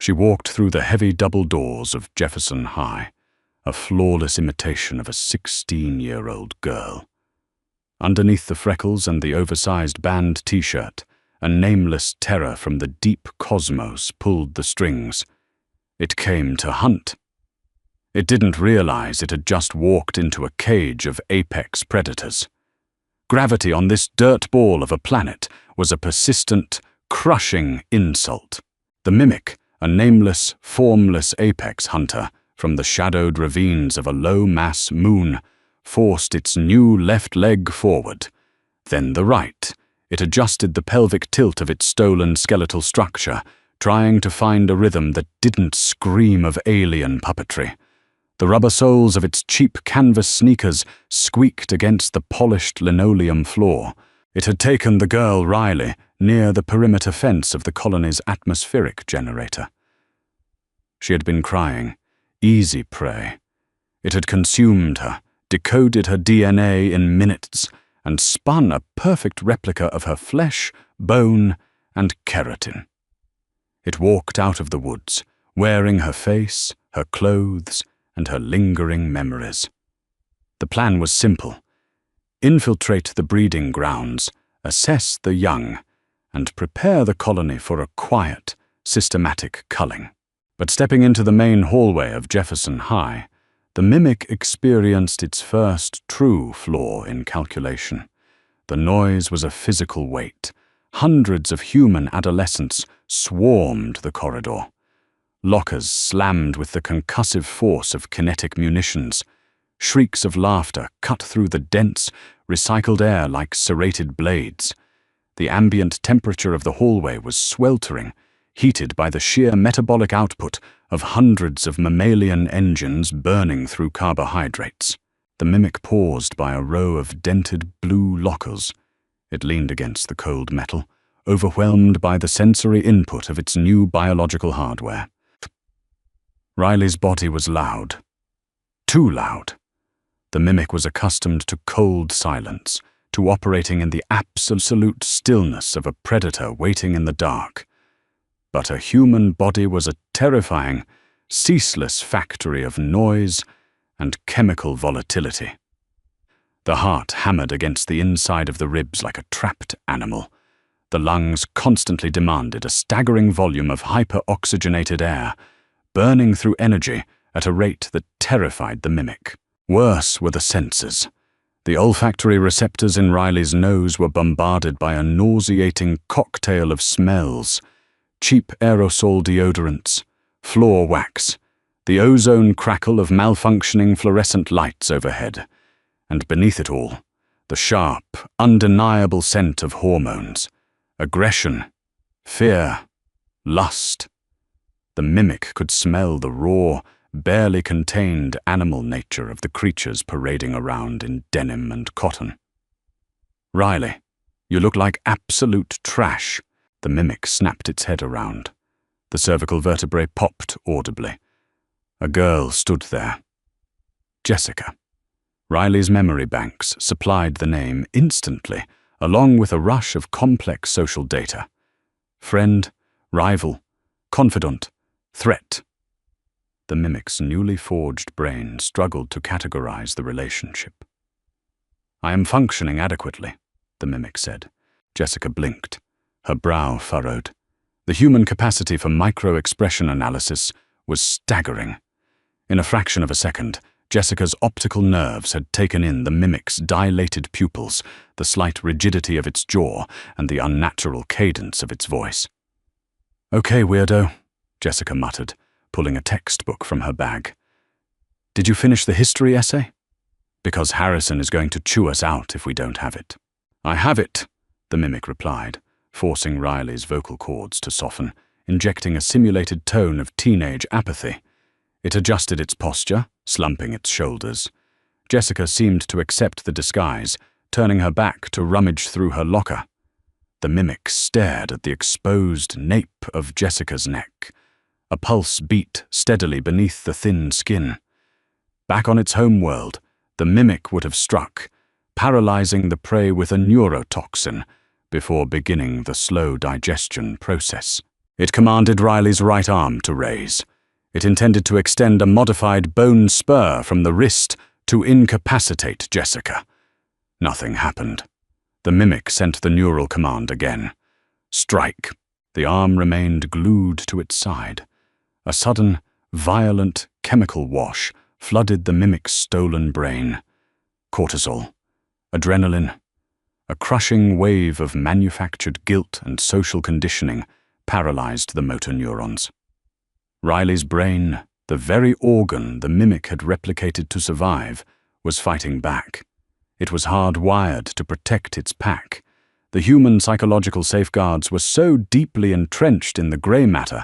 She walked through the heavy double doors of Jefferson High, a flawless imitation of a 16-year-old girl. Underneath the freckles and the oversized band t-shirt, a nameless terror from the deep cosmos pulled the strings. It came to hunt. It didn't realize it had just walked into a cage of apex predators. Gravity on this dirt ball of a planet was a persistent, crushing insult. The mimic, a nameless, formless apex hunter from the shadowed ravines of a low-mass moon, forced its new left leg forward, then the right. It adjusted the pelvic tilt of its stolen skeletal structure, trying to find a rhythm that didn't scream of alien puppetry. The rubber soles of its cheap canvas sneakers squeaked against the polished linoleum floor. It had taken the girl Riley near the perimeter fence of the colony's atmospheric generator. She had been crying, easy prey. It had consumed her, decoded her DNA in minutes, and spun a perfect replica of her flesh, bone, and keratin. It walked out of the woods, wearing her face, her clothes, and her lingering memories. The plan was simple: infiltrate the breeding grounds, assess the young, and prepare the colony for a quiet, systematic culling. But stepping into the main hallway of Jefferson High, the mimic experienced its first true flaw in calculation. The noise was a physical weight. Hundreds of human adolescents swarmed the corridor. Lockers slammed with the concussive force of kinetic munitions. Shrieks of laughter cut through the dense, recycled air like serrated blades. The ambient temperature of the hallway was sweltering, heated by the sheer metabolic output of hundreds of mammalian engines burning through carbohydrates. The mimic paused by a row of dented blue lockers. It leaned against the cold metal, overwhelmed by the sensory input of its new biological hardware. Riley's body was loud. Too loud. The mimic was accustomed to cold silence, to operating in the absolute stillness of a predator waiting in the dark. But a human body was a terrifying, ceaseless factory of noise and chemical volatility. The heart hammered against the inside of the ribs like a trapped animal. The lungs constantly demanded a staggering volume of hyper-oxygenated air, burning through energy at a rate that terrified the mimic. Worse were the senses. The olfactory receptors in Riley's nose were bombarded by a nauseating cocktail of smells: cheap aerosol deodorants, floor wax, the ozone crackle of malfunctioning fluorescent lights overhead, and beneath it all, the sharp, undeniable scent of hormones, aggression, fear, lust. The mimic could smell the raw, barely contained animal nature of the creatures parading around in denim and cotton. "Riley, you look like absolute trash." The mimic snapped its head around. The cervical vertebrae popped audibly. A girl stood there. Jessica. Riley's memory banks supplied the name instantly, along with a rush of complex social data. Friend, rival, confidant, threat. The mimic's newly forged brain struggled to categorize the relationship. "I am functioning adequately," the mimic said. Jessica blinked, her brow furrowed. The human capacity for micro-expression analysis was staggering. In a fraction of a second, Jessica's optical nerves had taken in the mimic's dilated pupils, the slight rigidity of its jaw, and the unnatural cadence of its voice. "Okay, weirdo," Jessica muttered, pulling a textbook from her bag. "Did you finish the history essay? Because Harrison is going to chew us out if we don't have it." "I have it," the mimic replied, forcing Riley's vocal cords to soften, injecting a simulated tone of teenage apathy. It adjusted its posture, slumping its shoulders. Jessica seemed to accept the disguise, turning her back to rummage through her locker. The mimic stared at the exposed nape of Jessica's neck. A pulse beat steadily beneath the thin skin. Back on its home world, the mimic would have struck, paralyzing the prey with a neurotoxin before beginning the slow digestion process. It commanded Riley's right arm to raise. It intended to extend a modified bone spur from the wrist to incapacitate Jessica. Nothing happened. The mimic sent the neural command again. Strike. The arm remained glued to its side. A sudden, violent chemical wash flooded the mimic's stolen brain. Cortisol, adrenaline, a crushing wave of manufactured guilt and social conditioning paralyzed the motor neurons. Riley's brain, the very organ the mimic had replicated to survive, was fighting back. It was hardwired to protect its pack. The human psychological safeguards were so deeply entrenched in the grey matter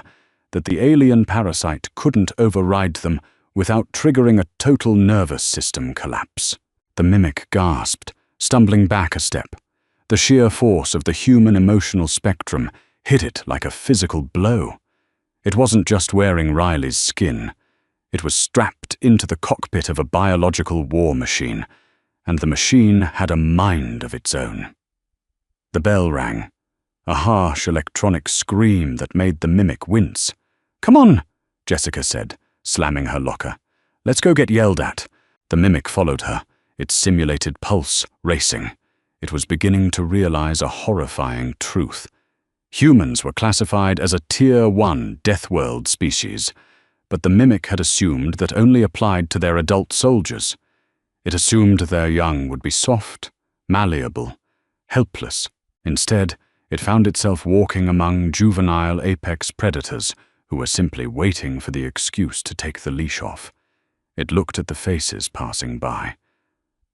that the alien parasite couldn't override them without triggering a total nervous system collapse. The mimic gasped, stumbling back a step. The sheer force of the human emotional spectrum hit it like a physical blow. It wasn't just wearing Riley's skin. It was strapped into the cockpit of a biological war machine, and the machine had a mind of its own. The bell rang, a harsh electronic scream that made the mimic wince. "Come on," Jessica said, slamming her locker. "Let's go get yelled at." The mimic followed her, its simulated pulse racing. It was beginning to realize a horrifying truth. Humans were classified as a Tier 1 Deathworld species, but the mimic had assumed that only applied to their adult soldiers. It assumed their young would be soft, malleable, helpless. Instead, it found itself walking among juvenile apex predators who were simply waiting for the excuse to take the leash off. It looked at the faces passing by.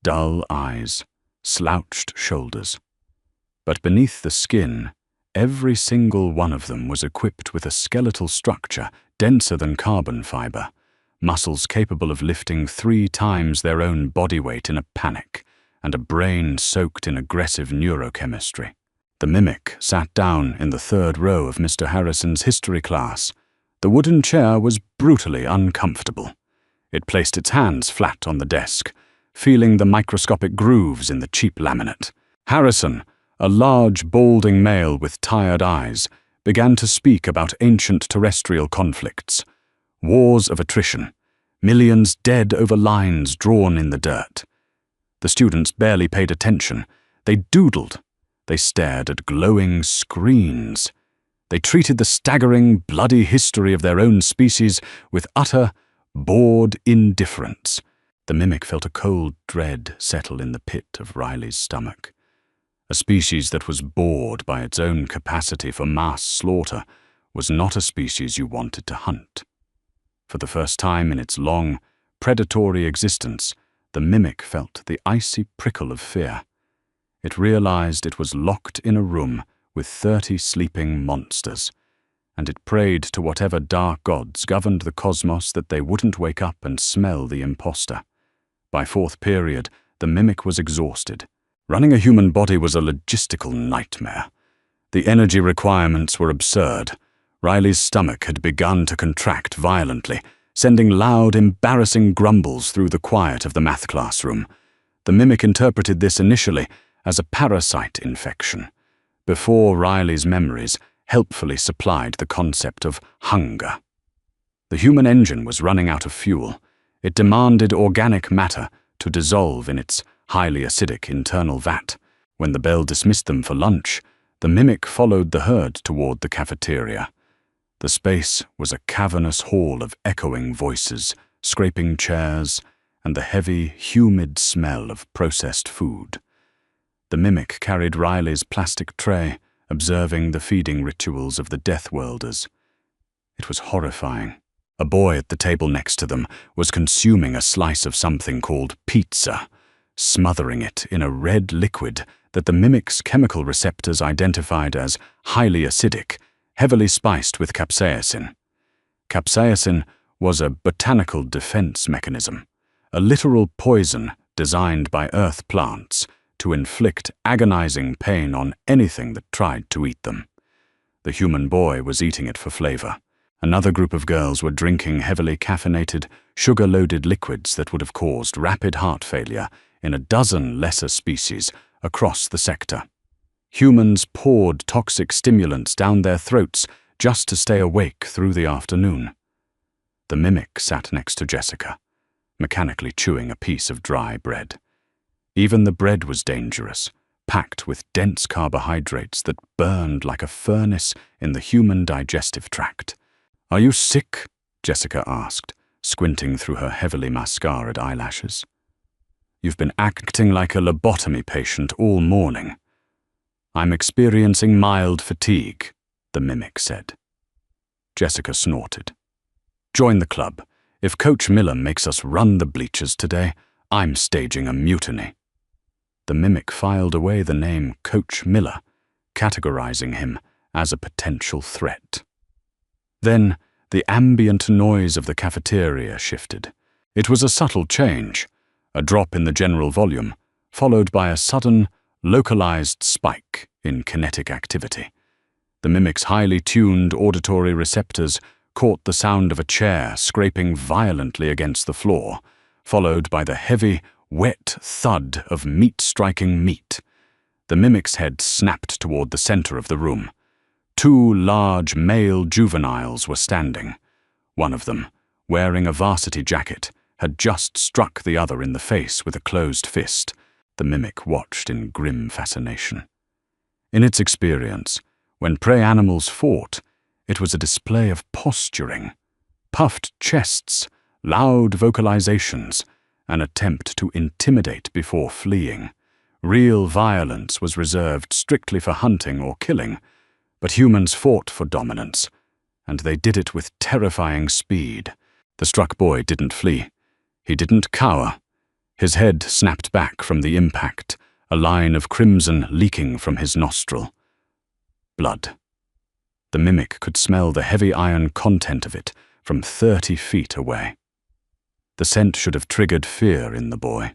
Dull eyes, slouched shoulders. But beneath the skin, every single one of them was equipped with a skeletal structure denser than carbon fiber, muscles capable of lifting 3 times their own body weight in a panic, and a brain soaked in aggressive neurochemistry. The mimic sat down in the 3rd row of Mr. Harrison's history class. The wooden chair was brutally uncomfortable. It placed its hands flat on the desk, feeling the microscopic grooves in the cheap laminate. Harrison, a large, balding male with tired eyes, began to speak about ancient terrestrial conflicts, wars of attrition, millions dead over lines drawn in the dirt. The students barely paid attention. They doodled. They stared at glowing screens. They treated the staggering, bloody history of their own species with utter, bored indifference. The mimic felt a cold dread settle in the pit of Riley's stomach. A species that was bored by its own capacity for mass slaughter was not a species you wanted to hunt. For the first time in its long, predatory existence, the mimic felt the icy prickle of fear. It realized it was locked in a room with 30 sleeping monsters, and it prayed to whatever dark gods governed the cosmos that they wouldn't wake up and smell the imposter. By 4th period, the mimic was exhausted. Running a human body was a logistical nightmare. The energy requirements were absurd. Riley's stomach had begun to contract violently, sending loud, embarrassing grumbles through the quiet of the math classroom. The mimic interpreted this initially as a parasite infection, before Riley's memories helpfully supplied the concept of hunger. The human engine was running out of fuel. It demanded organic matter to dissolve in its highly acidic internal vat. When the bell dismissed them for lunch, the mimic followed the herd toward the cafeteria. The space was a cavernous hall of echoing voices, scraping chairs, and the heavy, humid smell of processed food. The mimic carried Riley's plastic tray, observing the feeding rituals of the Deathworlders. It was horrifying. A boy at the table next to them was consuming a slice of something called pizza, smothering it in a red liquid that the mimic's chemical receptors identified as highly acidic, heavily spiced with capsaicin. Capsaicin was a botanical defense mechanism, a literal poison designed by earth plants to inflict agonizing pain on anything that tried to eat them. The human boy was eating it for flavor. Another group of girls were drinking heavily caffeinated, sugar-loaded liquids that would have caused rapid heart failure in a dozen lesser species across the sector. Humans poured toxic stimulants down their throats just to stay awake through the afternoon. The mimic sat next to Jessica, mechanically chewing a piece of dry bread. Even the bread was dangerous, packed with dense carbohydrates that burned like a furnace in the human digestive tract. "Are you sick?" Jessica asked, squinting through her heavily mascaraed eyelashes. "You've been acting like a lobotomy patient all morning." "I'm experiencing mild fatigue," the mimic said. Jessica snorted. "Join the club. If Coach Miller makes us run the bleachers today, I'm staging a mutiny." The mimic filed away the name Coach Miller, categorizing him as a potential threat. Then, the ambient noise of the cafeteria shifted. It was a subtle change, a drop in the general volume, followed by a sudden, localized spike in kinetic activity. The mimic's highly tuned auditory receptors caught the sound of a chair scraping violently against the floor, followed by the heavy, wet thud of meat striking meat. The mimic's head snapped toward the center of the room. Two large male juveniles were standing. One of them, wearing a varsity jacket, had just struck the other in the face with a closed fist. The mimic watched in grim fascination. In its experience, when prey animals fought, it was a display of posturing, puffed chests, loud vocalizations, an attempt to intimidate before fleeing. Real violence was reserved strictly for hunting or killing, but humans fought for dominance, and they did it with terrifying speed. The struck boy didn't flee. He didn't cower. His head snapped back from the impact, a line of crimson leaking from his nostril. Blood. The mimic could smell the heavy iron content of it from 30 feet away. The scent should have triggered fear in the boy.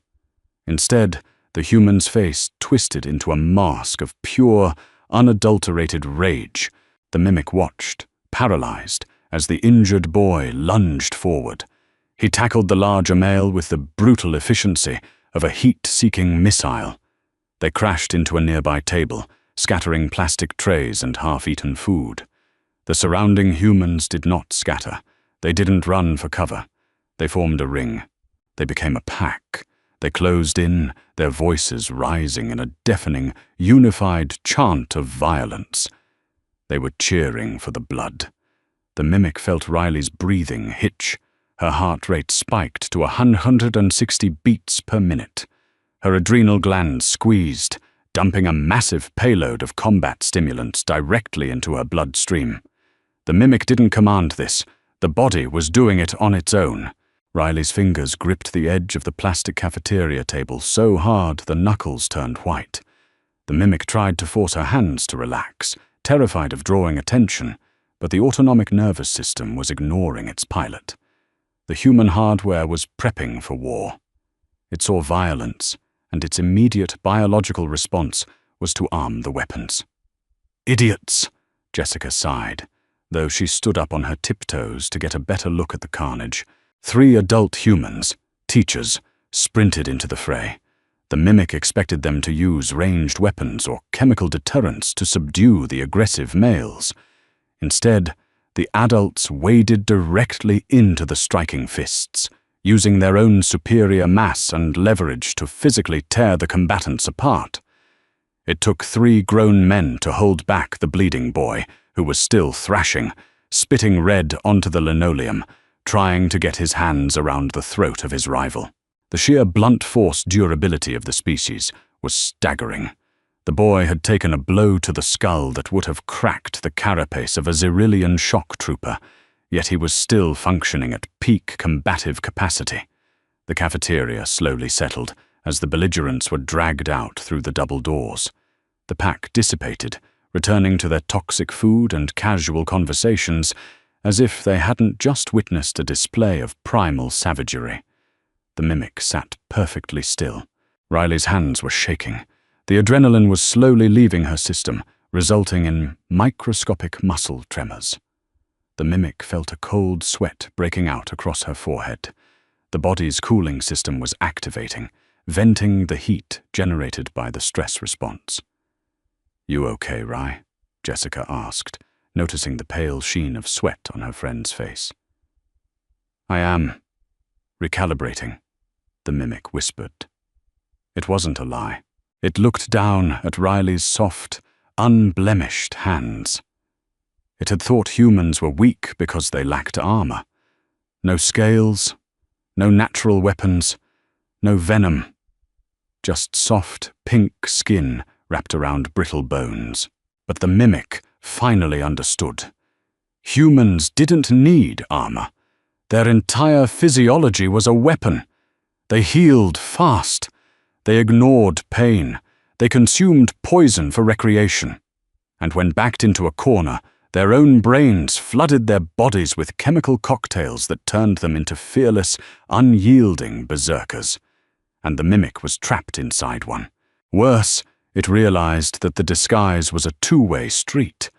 Instead, the human's face twisted into a mask of pure, unadulterated rage. The mimic watched, paralyzed, as the injured boy lunged forward. He tackled the larger male with the brutal efficiency of a heat-seeking missile. They crashed into a nearby table, scattering plastic trays and half-eaten food. The surrounding humans did not scatter. They didn't run for cover. They formed a ring. They became a pack. They closed in, their voices rising in a deafening, unified chant of violence. They were cheering for the blood. The mimic felt Riley's breathing hitch. Her heart rate spiked to 160 beats per minute. Her adrenal glands squeezed, dumping a massive payload of combat stimulants directly into her bloodstream. The mimic didn't command this. The body was doing it on its own. Riley's fingers gripped the edge of the plastic cafeteria table so hard the knuckles turned white. The mimic tried to force her hands to relax, terrified of drawing attention, but the autonomic nervous system was ignoring its pilot. The human hardware was prepping for war. It saw violence, and its immediate biological response was to arm the weapons. "Idiots!" Jessica sighed, though she stood up on her tiptoes to get a better look at the carnage. 3 adult humans, teachers, sprinted into the fray. The mimic expected them to use ranged weapons or chemical deterrents to subdue the aggressive males. Instead, the adults waded directly into the striking fists, using their own superior mass and leverage to physically tear the combatants apart. It took 3 grown men to hold back the bleeding boy, who was still thrashing, spitting red onto the linoleum, trying to get his hands around the throat of his rival. The sheer blunt force durability of the species was staggering. The boy had taken a blow to the skull that would have cracked the carapace of a Zerillian shock trooper, yet he was still functioning at peak combative capacity. The cafeteria slowly settled as the belligerents were dragged out through the double doors. The pack dissipated, returning to their toxic food and casual conversations, as if they hadn't just witnessed a display of primal savagery. The mimic sat perfectly still. Riley's hands were shaking. The adrenaline was slowly leaving her system, resulting in microscopic muscle tremors. The mimic felt a cold sweat breaking out across her forehead. The body's cooling system was activating, venting the heat generated by the stress response. "You okay, Rye?" Jessica asked, noticing the pale sheen of sweat on her friend's face. "I am recalibrating," the mimic whispered. It wasn't a lie. It looked down at Riley's soft, unblemished hands. It had thought humans were weak because they lacked armor. No scales, no natural weapons, no venom. Just soft, pink skin wrapped around brittle bones. But the mimic finally understood. Humans didn't need armor. Their entire physiology was a weapon. They healed fast. They ignored pain. They consumed poison for recreation. And when backed into a corner, their own brains flooded their bodies with chemical cocktails that turned them into fearless, unyielding berserkers. And the mimic was trapped inside one. Worse, it realized that the disguise was a two-way street.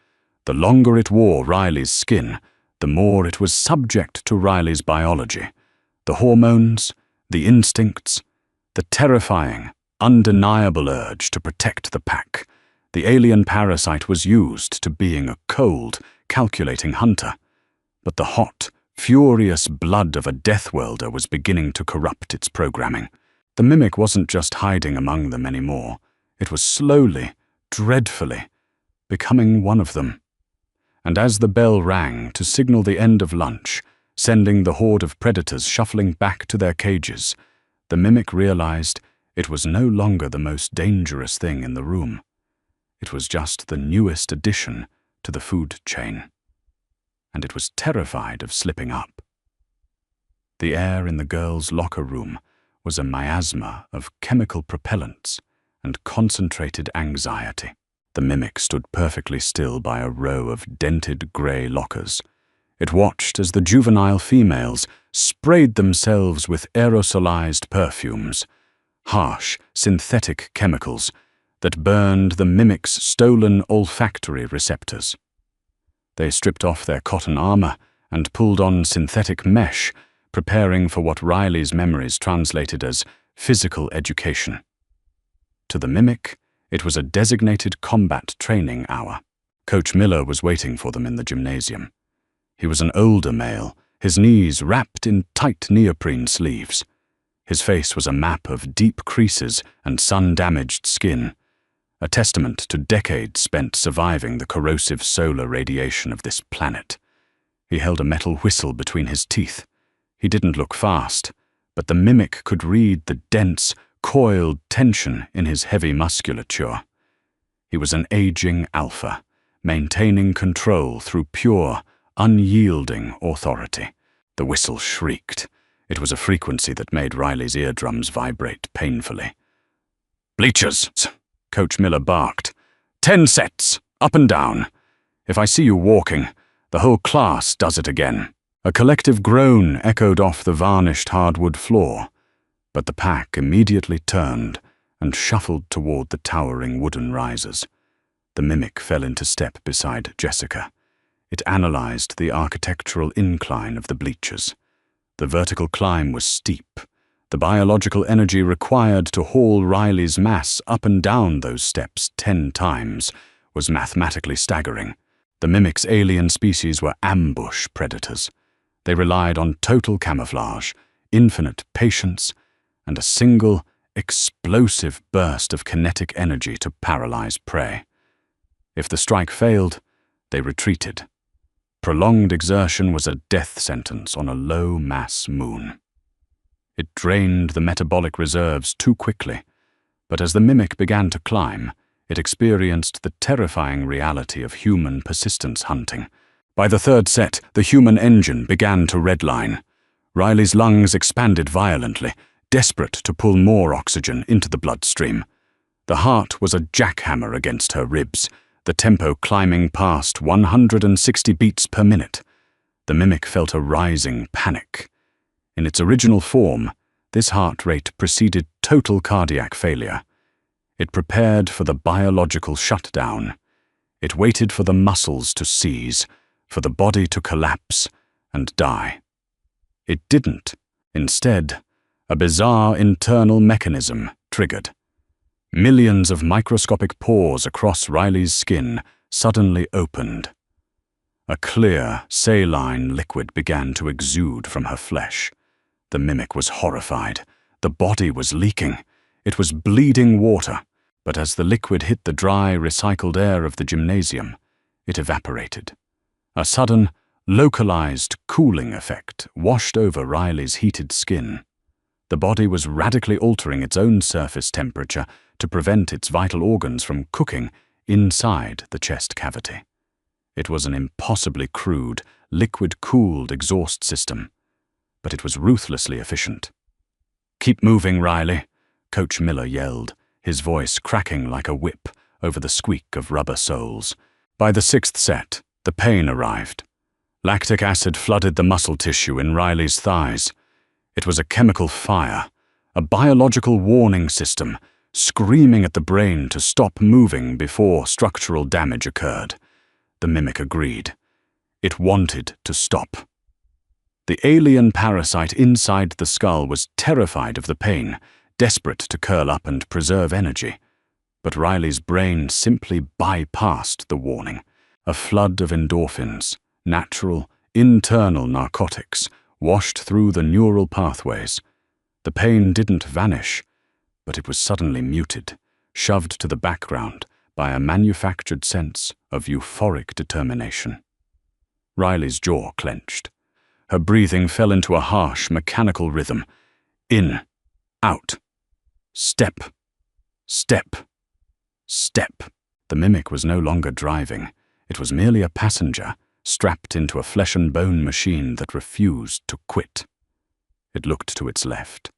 The longer it wore Riley's skin, the more it was subject to Riley's biology. The hormones, the instincts, the terrifying, undeniable urge to protect the pack. The alien parasite was used to being a cold, calculating hunter. But the hot, furious blood of a Deathworlder was beginning to corrupt its programming. The mimic wasn't just hiding among them anymore. It was slowly, dreadfully, becoming one of them. And as the bell rang to signal the end of lunch, sending the horde of predators shuffling back to their cages, the mimic realized it was no longer the most dangerous thing in the room. It was just the newest addition to the food chain. And it was terrified of slipping up. The air in the girls' locker room was a miasma of chemical propellants and concentrated anxiety. The mimic stood perfectly still by a row of dented grey lockers. It watched as the juvenile females sprayed themselves with aerosolized perfumes, harsh, synthetic chemicals that burned the mimic's stolen olfactory receptors. They stripped off their cotton armor and pulled on synthetic mesh, preparing for what Riley's memories translated as physical education. To the mimic, it was a designated combat training hour. Coach Miller was waiting for them in the gymnasium. He was an older male, his knees wrapped in tight neoprene sleeves. His face was a map of deep creases and sun-damaged skin, a testament to decades spent surviving the corrosive solar radiation of this planet. He held a metal whistle between his teeth. He didn't look fast, but the mimic could read the dense, coiled tension in his heavy musculature. He was an aging alpha, maintaining control through pure, unyielding authority. The whistle shrieked. It was a frequency that made Riley's eardrums vibrate painfully. "Bleachers!" Coach Miller barked. 10 sets, up and down. If I see you walking, the whole class does it again." A collective groan echoed off the varnished hardwood floor, but the pack immediately turned and shuffled toward the towering wooden risers. The mimic fell into step beside Jessica. It analyzed the architectural incline of the bleachers. The vertical climb was steep. The biological energy required to haul Riley's mass up and down those steps 10 times was mathematically staggering. The mimic's alien species were ambush predators. They relied on total camouflage, infinite patience, and a single, explosive burst of kinetic energy to paralyze prey. If the strike failed, they retreated. Prolonged exertion was a death sentence on a low-mass moon. It drained the metabolic reserves too quickly, but as the mimic began to climb, it experienced the terrifying reality of human persistence hunting. By the third set, the human engine began to redline. Riley's lungs expanded violently, desperate to pull more oxygen into the bloodstream. The heart was a jackhammer against her ribs, the tempo climbing past 160 beats per minute. The mimic felt a rising panic. In its original form, this heart rate preceded total cardiac failure. It prepared for the biological shutdown. It waited for the muscles to seize, for the body to collapse and die. It didn't. Instead, a bizarre internal mechanism triggered. Millions of microscopic pores across Riley's skin suddenly opened. A clear, saline liquid began to exude from her flesh. The mimic was horrified. The body was leaking. It was bleeding water, but as the liquid hit the dry, recycled air of the gymnasium, it evaporated. A sudden, localized cooling effect washed over Riley's heated skin. The body was radically altering its own surface temperature to prevent its vital organs from cooking inside the chest cavity. It was an impossibly crude, liquid-cooled exhaust system, but it was ruthlessly efficient. "Keep moving, Riley," Coach Miller yelled, his voice cracking like a whip over the squeak of rubber soles. By the 6th set, the pain arrived. Lactic acid flooded the muscle tissue in Riley's thighs. It was a chemical fire, a biological warning system, screaming at the brain to stop moving before structural damage occurred. The mimic agreed. It wanted to stop. The alien parasite inside the skull was terrified of the pain, desperate to curl up and preserve energy. But Riley's brain simply bypassed the warning. A flood of endorphins, natural, internal narcotics, washed through the neural pathways. The pain didn't vanish, but it was suddenly muted, shoved to the background by a manufactured sense of euphoric determination. Riley's jaw clenched. Her breathing fell into a harsh, mechanical rhythm. In, out, step, step, step. The mimic was no longer driving. It was merely a passenger, strapped into a flesh-and-bone machine that refused to quit. It looked to its left.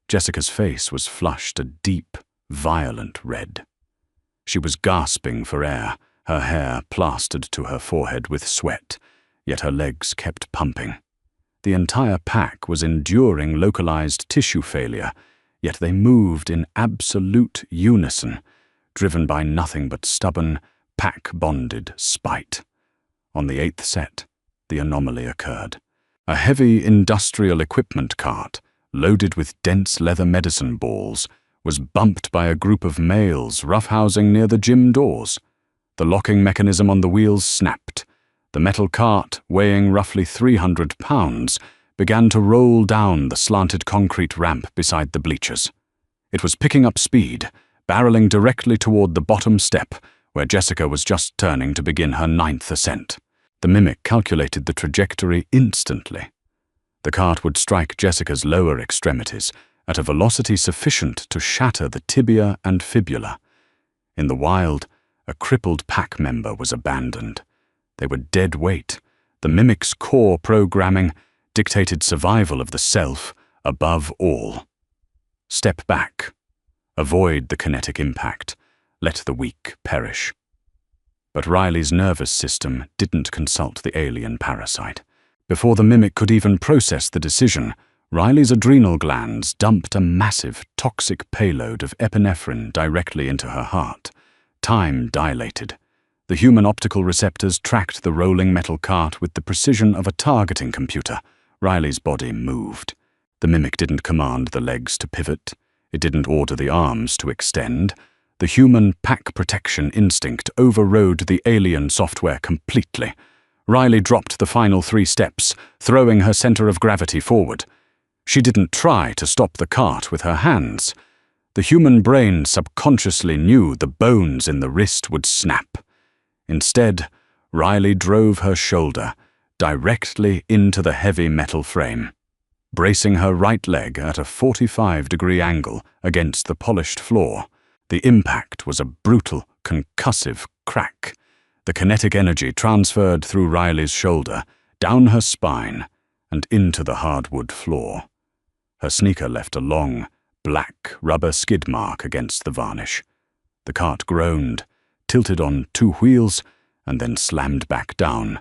Jessica's face was flushed a deep, violent red. She was gasping for air, her hair plastered to her forehead with sweat, yet her legs kept pumping. The entire pack was enduring localized tissue failure, yet they moved in absolute unison, driven by nothing but stubborn, pack-bonded spite. On the 8th set, the anomaly occurred. A heavy industrial equipment cart, loaded with dense leather medicine balls, was bumped by a group of males roughhousing near the gym doors. The locking mechanism on the wheels snapped. The metal cart, weighing roughly 300 pounds, began to roll down the slanted concrete ramp beside the bleachers. It was picking up speed, barreling directly toward the bottom step, where Jessica was just turning to begin her 9th ascent. The mimic calculated the trajectory instantly. The cart would strike Jessica's lower extremities at a velocity sufficient to shatter the tibia and fibula. In the wild, a crippled pack member was abandoned. They were dead weight. The mimic's core programming dictated survival of the self above all. Step back. Avoid the kinetic impact. Let the weak perish. But Riley's nervous system didn't consult the alien parasite. Before the mimic could even process the decision, Riley's adrenal glands dumped a massive, toxic payload of epinephrine directly into her heart. Time dilated. The human optical receptors tracked the rolling metal cart with the precision of a targeting computer. Riley's body moved. The mimic didn't command the legs to pivot. It didn't order the arms to extend. The human pack protection instinct overrode the alien software completely. Riley dropped the final 3 steps, throwing her center of gravity forward. She didn't try to stop the cart with her hands. The human brain subconsciously knew the bones in the wrist would snap. Instead, Riley drove her shoulder directly into the heavy metal frame. Bracing her right leg at a 45-degree angle against the polished floor, the impact was a brutal, concussive crack. The kinetic energy transferred through Riley's shoulder, down her spine, and into the hardwood floor. Her sneaker left a long, black rubber skid mark against the varnish. The cart groaned, tilted on 2 wheels, and then slammed back down,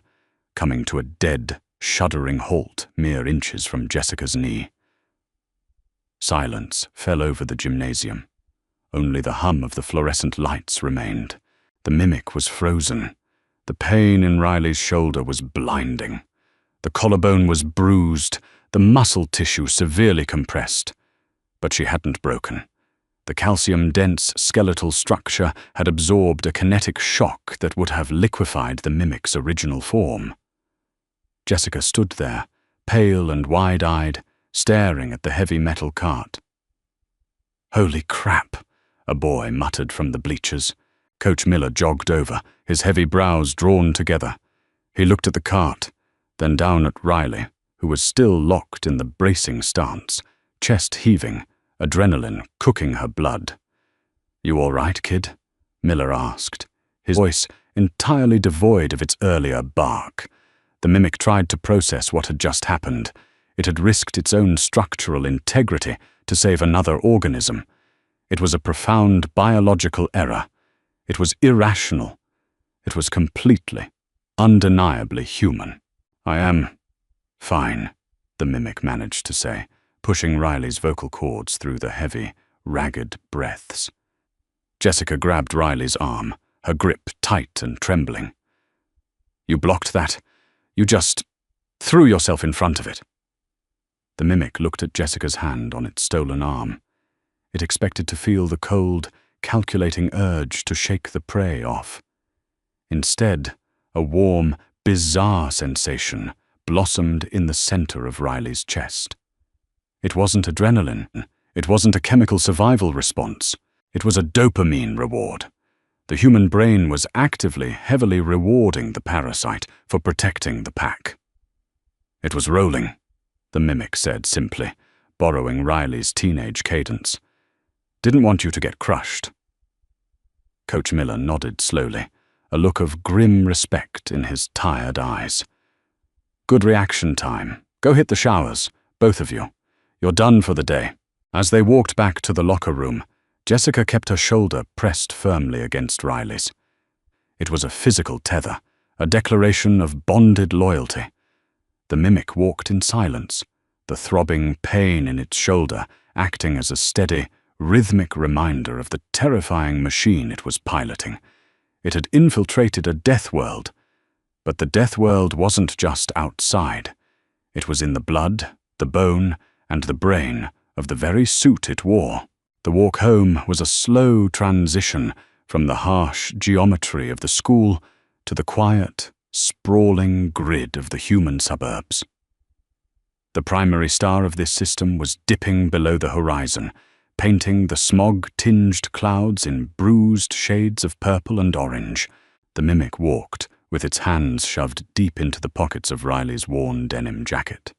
coming to a dead, shuddering halt mere inches from Jessica's knee. Silence fell over the gymnasium. Only the hum of the fluorescent lights remained. The mimic was frozen. The pain in Riley's shoulder was blinding. The collarbone was bruised, the muscle tissue severely compressed. But she hadn't broken. The calcium-dense skeletal structure had absorbed a kinetic shock that would have liquefied the mimic's original form. Jessica stood there, pale and wide-eyed, staring at the heavy metal cart. "Holy crap," a boy muttered from the bleachers. Coach Miller jogged over, his heavy brows drawn together. He looked at the cart, then down at Riley, who was still locked in the bracing stance, chest heaving, adrenaline cooking her blood. "You all right, kid?" Miller asked, his voice entirely devoid of its earlier bark. The mimic tried to process what had just happened. It had risked its own structural integrity to save another organism. It was a profound biological error. It was irrational. It was completely, undeniably human. "I am fine," the mimic managed to say, pushing Riley's vocal cords through the heavy, ragged breaths. Jessica grabbed Riley's arm, her grip tight and trembling. "You blocked that. You just threw yourself in front of it." The mimic looked at Jessica's hand on its stolen arm. It expected to feel the cold, calculating urge to shake the prey off. Instead, a warm, bizarre sensation blossomed in the center of Riley's chest. It wasn't adrenaline. It wasn't a chemical survival response. It was a dopamine reward. The human brain was actively, heavily rewarding the parasite for protecting the pack. "It was rolling," the mimic said simply, borrowing Riley's teenage cadence. "Didn't want you to get crushed." Coach Miller nodded slowly, a look of grim respect in his tired eyes. "Good reaction time. Go hit the showers, both of you. You're done for the day." As they walked back to the locker room, Jessica kept her shoulder pressed firmly against Riley's. It was a physical tether, a declaration of bonded loyalty. The mimic walked in silence, the throbbing pain in its shoulder acting as a steady, rhythmic reminder of the terrifying machine it was piloting. It had infiltrated a Deathworld, but the Deathworld wasn't just outside. It was in the blood, the bone, and the brain of the very suit it wore. The walk home was a slow transition from the harsh geometry of the school to the quiet, sprawling grid of the human suburbs. The primary star of this system was dipping below the horizon, painting the smog-tinged clouds in bruised shades of purple and orange. The mimic walked, with its hands shoved deep into the pockets of Riley's worn denim jacket.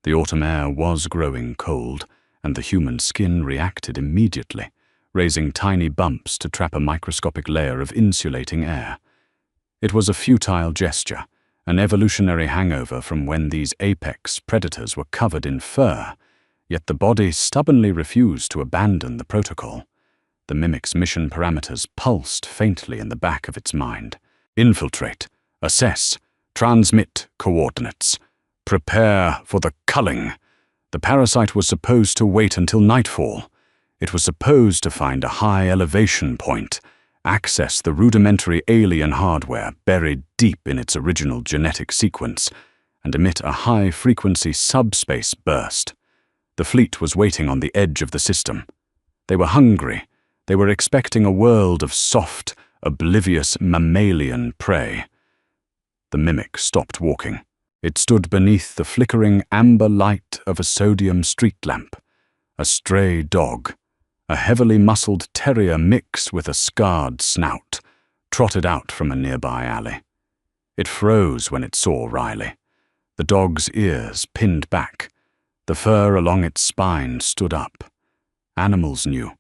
The autumn air was growing cold, and the human skin reacted immediately, raising tiny bumps to trap a microscopic layer of insulating air. It was a futile gesture, an evolutionary hangover from when these apex predators were covered in fur, yet the body stubbornly refused to abandon the protocol. The mimic's mission parameters pulsed faintly in the back of its mind. Infiltrate, assess, transmit coordinates, prepare for the culling. The parasite was supposed to wait until nightfall. It was supposed to find a high elevation point, access the rudimentary alien hardware buried deep in its original genetic sequence, and emit a high-frequency subspace burst. The fleet was waiting on the edge of the system. They were hungry. They were expecting a world of soft, oblivious mammalian prey. The mimic stopped walking. It stood beneath the flickering amber light of a sodium street lamp. A stray dog, a heavily muscled terrier mix with a scarred snout, trotted out from a nearby alley. It froze when it saw Riley. The dog's ears pinned back. The fur along its spine stood up. Animals knew.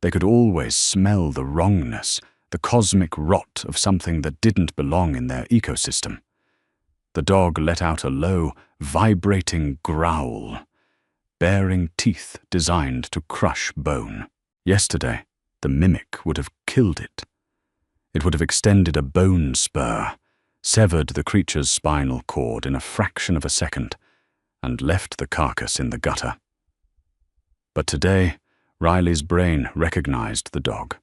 They could always smell the wrongness, the cosmic rot of something that didn't belong in their ecosystem. The dog let out a low, vibrating growl, baring teeth designed to crush bone. Yesterday, the mimic would have killed it. It would have extended a bone spur, severed the creature's spinal cord in a fraction of a second, and left the carcass in the gutter. But today, Riley's brain recognized the dog.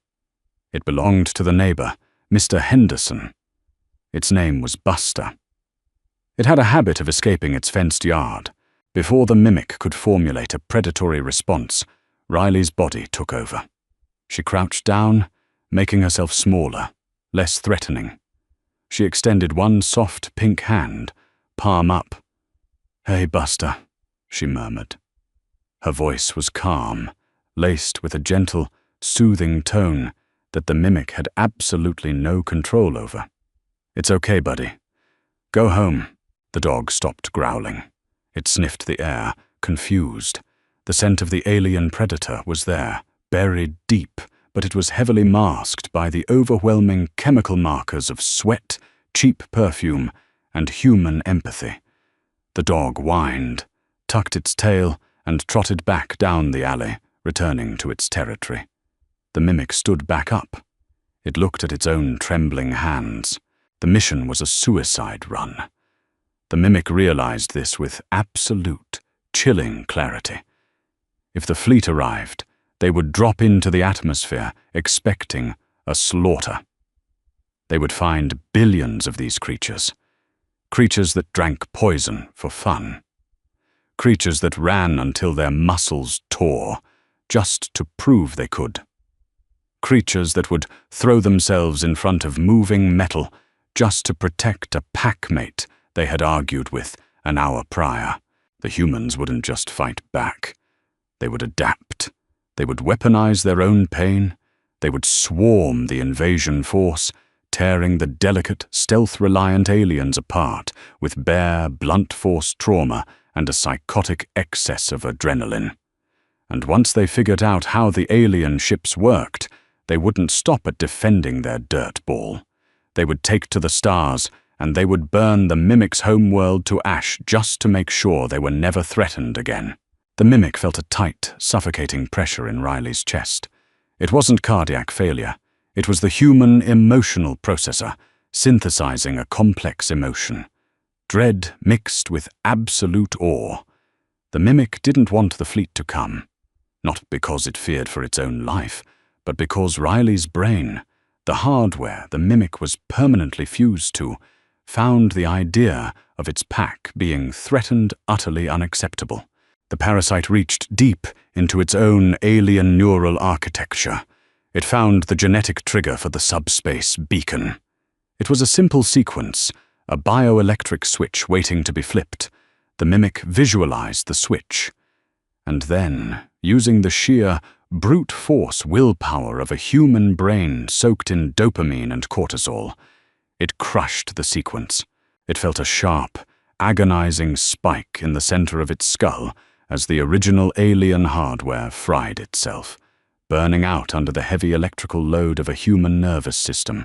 It belonged to the neighbor, Mr. Henderson. Its name was Buster. It had a habit of escaping its fenced yard. Before the mimic could formulate a predatory response, Riley's body took over. She crouched down, making herself smaller, less threatening. She extended one soft pink hand, palm up. "Hey, Buster," she murmured. Her voice was calm, laced with a gentle, soothing tone that the mimic had absolutely no control over. "It's okay, buddy. Go home." The dog stopped growling. It sniffed the air, confused. The scent of the alien predator was there, buried deep, but it was heavily masked by the overwhelming chemical markers of sweat, cheap perfume, and human empathy. The dog whined, tucked its tail, and trotted back down the alley, returning to its territory. The mimic stood back up. It looked at its own trembling hands. The mission was a suicide run. The mimic realized this with absolute, chilling clarity. If the fleet arrived, they would drop into the atmosphere, expecting a slaughter. They would find billions of these creatures. Creatures that drank poison for fun. Creatures that ran until their muscles tore, just to prove they could. Creatures that would throw themselves in front of moving metal just to protect a packmate they had argued with an hour prior. The humans wouldn't just fight back. They would adapt. They would weaponize their own pain. They would swarm the invasion force, tearing the delicate, stealth-reliant aliens apart with bare, blunt-force trauma and a psychotic excess of adrenaline. And once they figured out how the alien ships worked, they wouldn't stop at defending their dirt ball. They would take to the stars, and they would burn the mimic's homeworld to ash just to make sure they were never threatened again. The mimic felt a tight, suffocating pressure in Riley's chest. It wasn't cardiac failure. It was the human emotional processor, synthesizing a complex emotion. Dread mixed with absolute awe. The mimic didn't want the fleet to come. Not because it feared for its own life, but because Riley's brain, the hardware the mimic was permanently fused to, found the idea of its pack being threatened utterly unacceptable. The parasite reached deep into its own alien neural architecture. It found the genetic trigger for the subspace beacon. It was a simple sequence, a bioelectric switch waiting to be flipped. The mimic visualized the switch. And then, using the sheer, brute force willpower of a human brain soaked in dopamine and cortisol, it crushed the sequence. It felt a sharp, agonizing spike in the center of its skull as the original alien hardware fried itself, burning out under the heavy electrical load of a human nervous system.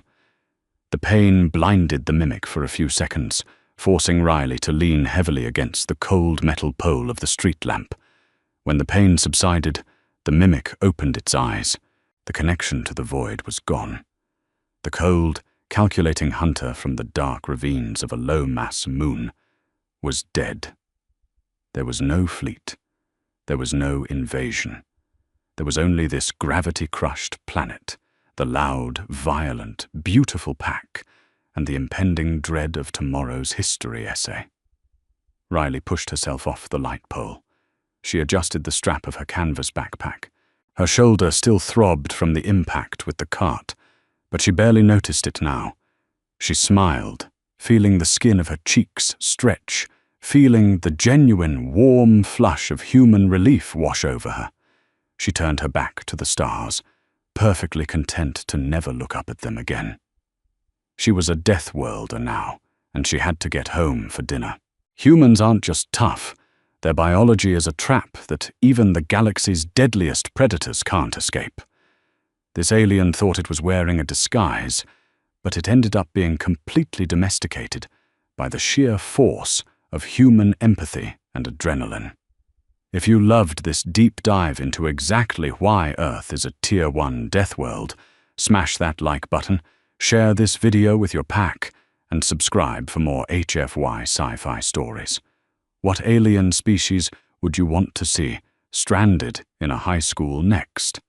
The pain blinded the mimic for a few seconds, forcing Riley to lean heavily against the cold metal pole of the street lamp. When the pain subsided, the mimic opened its eyes. The connection to the void was gone. The cold, calculating hunter from the dark ravines of a low-mass moon was dead. There was no fleet. There was no invasion. There was only this gravity-crushed planet, the loud, violent, beautiful pack, and the impending dread of tomorrow's history essay. Riley pushed herself off the light pole. She adjusted the strap of her canvas backpack. Her shoulder still throbbed from the impact with the cart, but she barely noticed it now. She smiled, feeling the skin of her cheeks stretch, feeling the genuine, warm flush of human relief wash over her. She turned her back to the stars, perfectly content to never look up at them again. She was a Deathworlder now, and she had to get home for dinner. Humans aren't just tough. Their biology is a trap that even the galaxy's deadliest predators can't escape. This alien thought it was wearing a disguise, but it ended up being completely domesticated by the sheer force of human empathy and adrenaline. If you loved this deep dive into exactly why Earth is a Tier 1 Deathworld, smash that like button, share this video with your pack, and subscribe for more HFY sci-fi stories. What alien species would you want to see stranded in a high school next?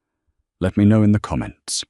Let me know in the comments.